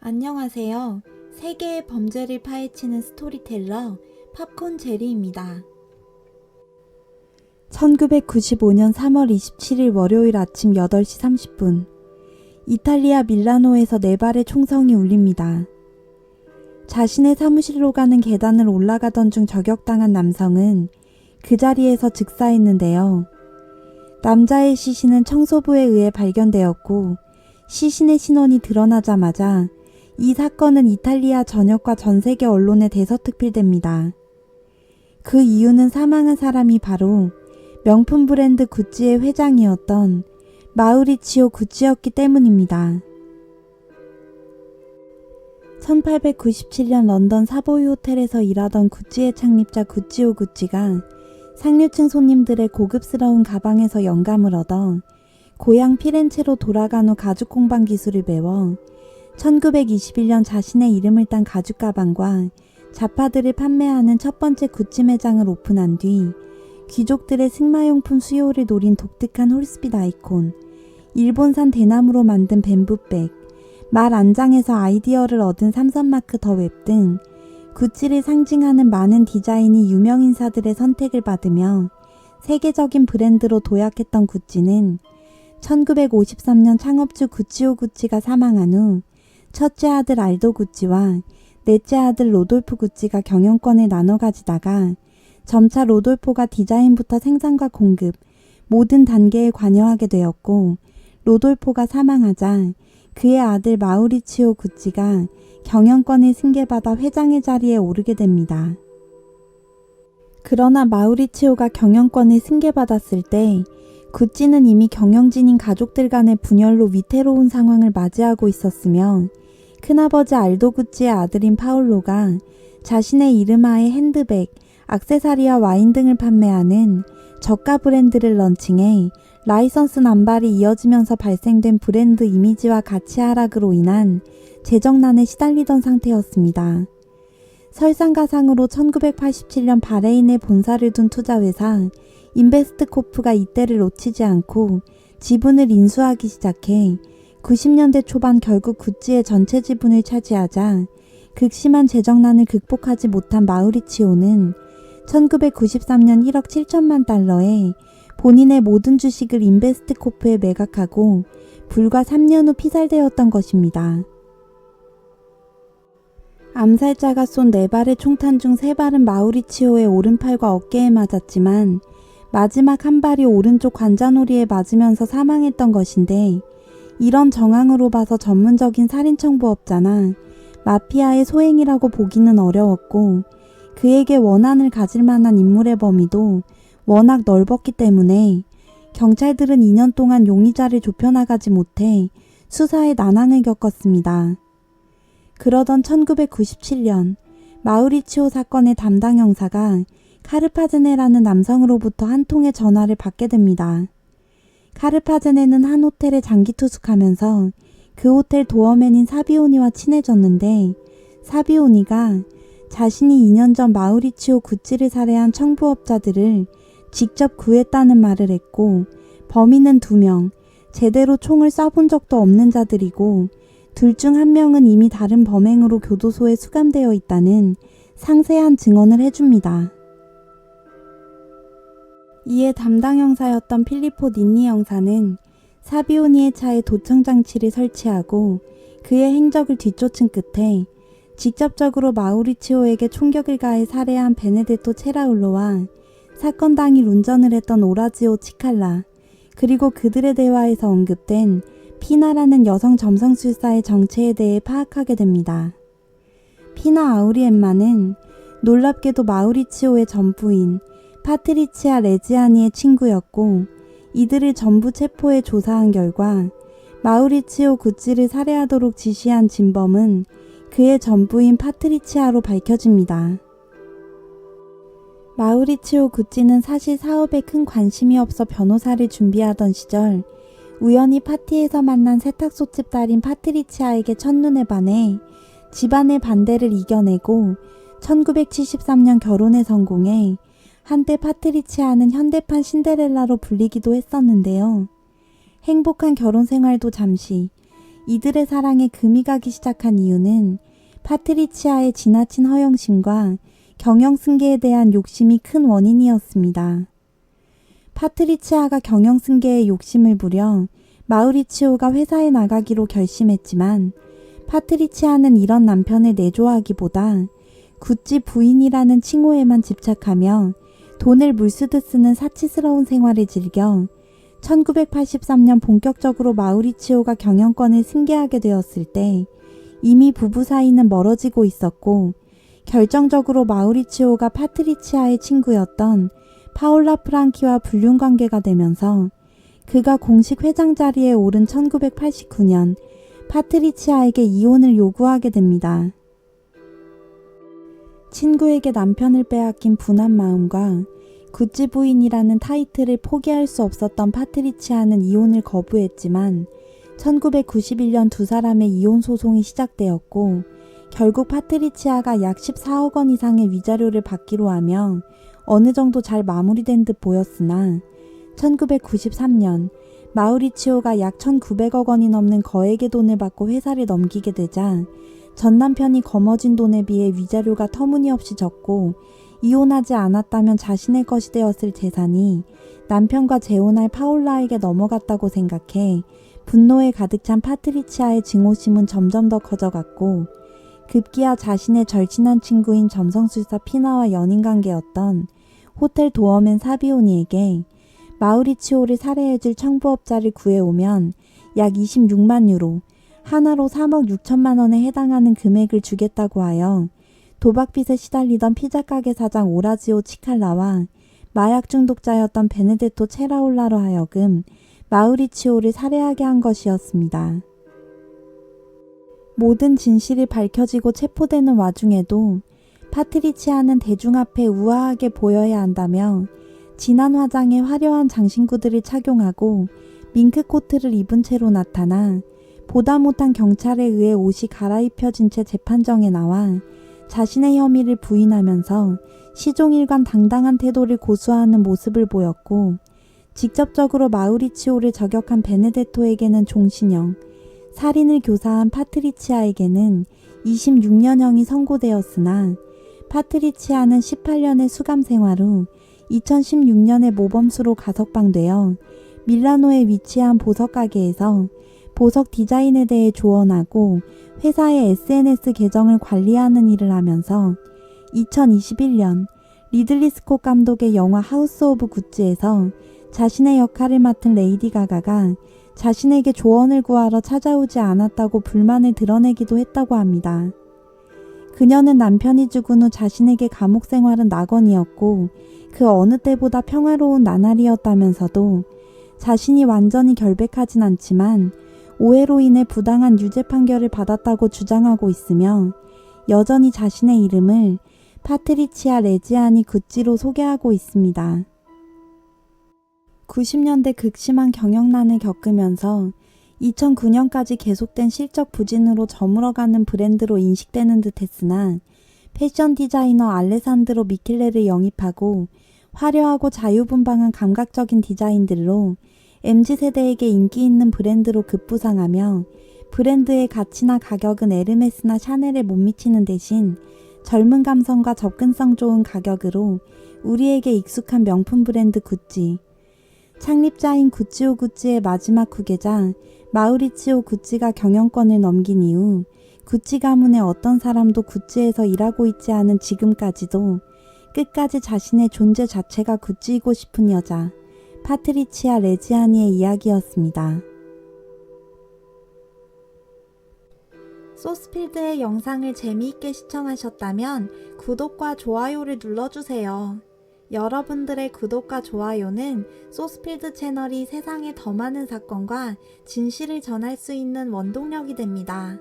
안녕하세요. 세계의 범죄를 파헤치는 스토리텔러 팝콘 제리입니다. 1995년 3월 27일 월요일 아침 8시 30분 이탈리아 밀라노에서 4발의 총성이 울립니다. 자신의 사무실로 가는 계단을 올라가던 중 저격당한 남성은 그 자리에서 즉사했는데요. 남자의 시신은 청소부에 의해 발견되었고 시신의 신원이 드러나자마자 이 사건은 이탈리아 전역과 전 세계 언론에 대서특필됩니다. 그 이유는 사망한 사람이 바로 명품 브랜드 구찌의 회장이었던 마우리치오 구찌였기 때문입니다. 1897년 런던 사보이 호텔에서 일하던 구찌의 창립자 구찌오 구찌가 상류층 손님들의 고급스러운 가방에서 영감을 얻어 고향 피렌체로 돌아간 후 가죽 공방 기술을 배워 1921년 자신의 이름을 딴 가죽 가방과 자파들을 판매하는 첫 번째 구찌 매장을 오픈한 뒤 귀족들의 승마용품 수요를 노린 독특한 홀스핏 아이콘, 일본산 대나무로 만든 뱀부백, 말 안장에서 아이디어를 얻은 삼선마크 더 웹 등 구찌를 상징하는 많은 디자인이 유명 인사들의 선택을 받으며 세계적인 브랜드로 도약했던 구찌는 1953년 창업주 구찌오 구찌가 사망한 후 첫째 아들 알도 구찌와 넷째 아들 로돌프 구찌가 경영권을 나눠 가지다가 점차 로돌포가 디자인부터 생산과 공급, 모든 단계에 관여하게 되었고 로돌포가 사망하자 그의 아들 마우리치오 구찌가 경영권을 승계받아 회장의 자리에 오르게 됩니다. 그러나 마우리치오가 경영권을 승계받았을 때 구찌는 이미 경영진인 가족들 간의 분열로 위태로운 상황을 맞이하고 있었으며 큰아버지 알도 구찌의 아들인 파올로가 자신의 이름하에 핸드백, 액세서리와 와인 등을 판매하는 저가 브랜드를 런칭해 라이선스 남발이 이어지면서 발생된 브랜드 이미지와 가치 하락으로 인한 재정난에 시달리던 상태였습니다. 설상가상으로 1987년 바레인에 본사를 둔 투자회사 인베스트코프가 이때를 놓치지 않고 지분을 인수하기 시작해 90년대 초반 결국 구찌의 전체 지분을 차지하자 극심한 재정난을 극복하지 못한 마우리치오는 1993년 1억 7천만 달러에 본인의 모든 주식을 인베스트코프에 매각하고 불과 3년 후 피살되었던 것입니다. 암살자가 쏜 4발의 총탄 중 3발은 마우리치오의 오른팔과 어깨에 맞았지만 마지막 한 발이 오른쪽 관자놀이에 맞으면서 사망했던 것인데 이런 정황으로 봐서 전문적인 살인청부업자나 마피아의 소행이라고 보기는 어려웠고 그에게 원한을 가질 만한 인물의 범위도 워낙 넓었기 때문에 경찰들은 2년 동안 용의자를 좁혀나가지 못해 수사에 난항을 겪었습니다. 그러던 1997년 마우리치오 사건의 담당 형사가 카르파제네라는 남성으로부터 한 통의 전화를 받게 됩니다. 카르파제네는 한 호텔에 장기 투숙하면서 그 호텔 도어맨인 사비오니와 친해졌는데 사비오니가 자신이 2년 전 마우리치오 구찌를 살해한 청부업자들을 직접 구했다는 말을 했고 범인은 2명, 제대로 총을 쏴본 적도 없는 자들이고 둘 중 한 명은 이미 다른 범행으로 교도소에 수감되어 있다는 상세한 증언을 해줍니다. 이에 담당 형사였던 필리포 닌니 형사는 사비오니의 차에 도청장치를 설치하고 그의 행적을 뒤쫓은 끝에 직접적으로 마우리치오에게 총격을 가해 살해한 베네데토 체라울로와 사건 당일 운전을 했던 오라지오 치칼라, 그리고 그들의 대화에서 언급된 피나라는 여성 점성술사의 정체에 대해 파악하게 됩니다. 피나 아우리엠마는 놀랍게도 마우리치오의 전부인 파트리치아 레지아니의 친구였고 이들을 전부 체포해 조사한 결과 마우리치오 구찌를 살해하도록 지시한 진범은 그의 전부인 파트리치아로 밝혀집니다. 마우리치오 구찌는 사실 사업에 큰 관심이 없어 변호사를 준비하던 시절 우연히 파티에서 만난 세탁소집 딸인 파트리치아에게 첫눈에 반해 집안의 반대를 이겨내고 1973년 결혼에 성공해 한때 파트리치아는 현대판 신데렐라로 불리기도 했었는데요. 행복한 결혼 생활도 잠시, 이들의 사랑에 금이 가기 시작한 이유는 파트리치아의 지나친 허영심과 경영승계에 대한 욕심이 큰 원인이었습니다. 파트리치아가 경영승계에 욕심을 부려 마우리치오가 회사에 나가기로 결심했지만 파트리치아는 이런 남편을 내조하기보다 구찌 부인이라는 칭호에만 집착하며 돈을 물쓰듯 쓰는 사치스러운 생활을 즐겨 1983년 본격적으로 마우리치오가 경영권을 승계하게 되었을 때 이미 부부 사이는 멀어지고 있었고 결정적으로 마우리치오가 파트리치아의 친구였던 파올라 프랑키와 불륜 관계가 되면서 그가 공식 회장 자리에 오른 1989년 파트리치아에게 이혼을 요구하게 됩니다. 친구에게 남편을 빼앗긴 분한 마음과 구찌 부인이라는 타이틀을 포기할 수 없었던 파트리치아는 이혼을 거부했지만 1991년 두 사람의 이혼 소송이 시작되었고 결국 파트리치아가 약 14억 원 이상의 위자료를 받기로 하며 어느 정도 잘 마무리된 듯 보였으나 1993년 마우리치오가 약 1,900억 원이 넘는 거액의 돈을 받고 회사를 넘기게 되자 전 남편이 거머쥔 돈에 비해 위자료가 터무니없이 적고 이혼하지 않았다면 자신의 것이 되었을 재산이 남편과 재혼할 파올라에게 넘어갔다고 생각해 분노에 가득 찬 파트리치아의 증오심은 점점 더 커져갔고 급기야 자신의 절친한 친구인 점성술사 피나와 연인관계였던 호텔 도어맨 사비오니에게 마우리치오를 살해해줄 청부업자를 구해오면 약 26만 유로, 하나로 3억 6천만 원에 해당하는 금액을 주겠다고 하여 도박빚에 시달리던 피자가게 사장 오라지오 치칼라와 마약 중독자였던 베네데토 체라올라로 하여금 마우리치오를 살해하게 한 것이었습니다. 모든 진실이 밝혀지고 체포되는 와중에도 파트리치아는 대중 앞에 우아하게 보여야 한다며 진한 화장에 화려한 장신구들을 착용하고 밍크코트를 입은 채로 나타나 보다 못한 경찰에 의해 옷이 갈아입혀진 채 재판정에 나와 자신의 혐의를 부인하면서 시종일관 당당한 태도를 고수하는 모습을 보였고 직접적으로 마우리치오를 저격한 베네데토에게는 종신형, 살인을 교사한 파트리치아에게는 26년형이 선고되었으나 파트리치아는 18년의 수감 생활 후 2016년에 모범수로 가석방되어 밀라노에 위치한 보석 가게에서 보석 디자인에 대해 조언하고 회사의 SNS 계정을 관리하는 일을 하면서 2021년 리들리 스콧 감독의 영화 하우스 오브 구찌에서 자신의 역할을 맡은 레이디 가가가 자신에게 조언을 구하러 찾아오지 않았다고 불만을 드러내기도 했다고 합니다. 그녀는 남편이 죽은 후 자신에게 감옥 생활은 낙원이었고 그 어느 때보다 평화로운 나날이었다면서도 자신이 완전히 결백하진 않지만 오해로 인해 부당한 유죄 판결을 받았다고 주장하고 있으며 여전히 자신의 이름을 파트리치아 레지아니 구찌로 소개하고 있습니다. 90년대 극심한 경영난을 겪으면서 2009년까지 계속된 실적 부진으로 저물어가는 브랜드로 인식되는 듯 했으나 패션 디자이너 알레산드로 미켈레를 영입하고 화려하고 자유분방한 감각적인 디자인들로 MZ세대에게 인기 있는 브랜드로 급부상하며 브랜드의 가치나 가격은 에르메스나 샤넬에 못 미치는 대신 젊은 감성과 접근성 좋은 가격으로 우리에게 익숙한 명품 브랜드 구찌. 창립자인 구찌오 구찌의 마지막 후계자 마우리치오 구찌가 경영권을 넘긴 이후 구찌 가문의 어떤 사람도 구찌에서 일하고 있지 않은 지금까지도 끝까지 자신의 존재 자체가 구찌이고 싶은 여자 파트리치아 레지아니의 이야기였습니다. 소스필드의 영상을 재미있게 시청하셨다면 구독과 좋아요를 눌러주세요. 여러분들의 구독과 좋아요는 소스필드 채널이 세상에 더 많은 사건과 진실을 전할 수 있는 원동력이 됩니다.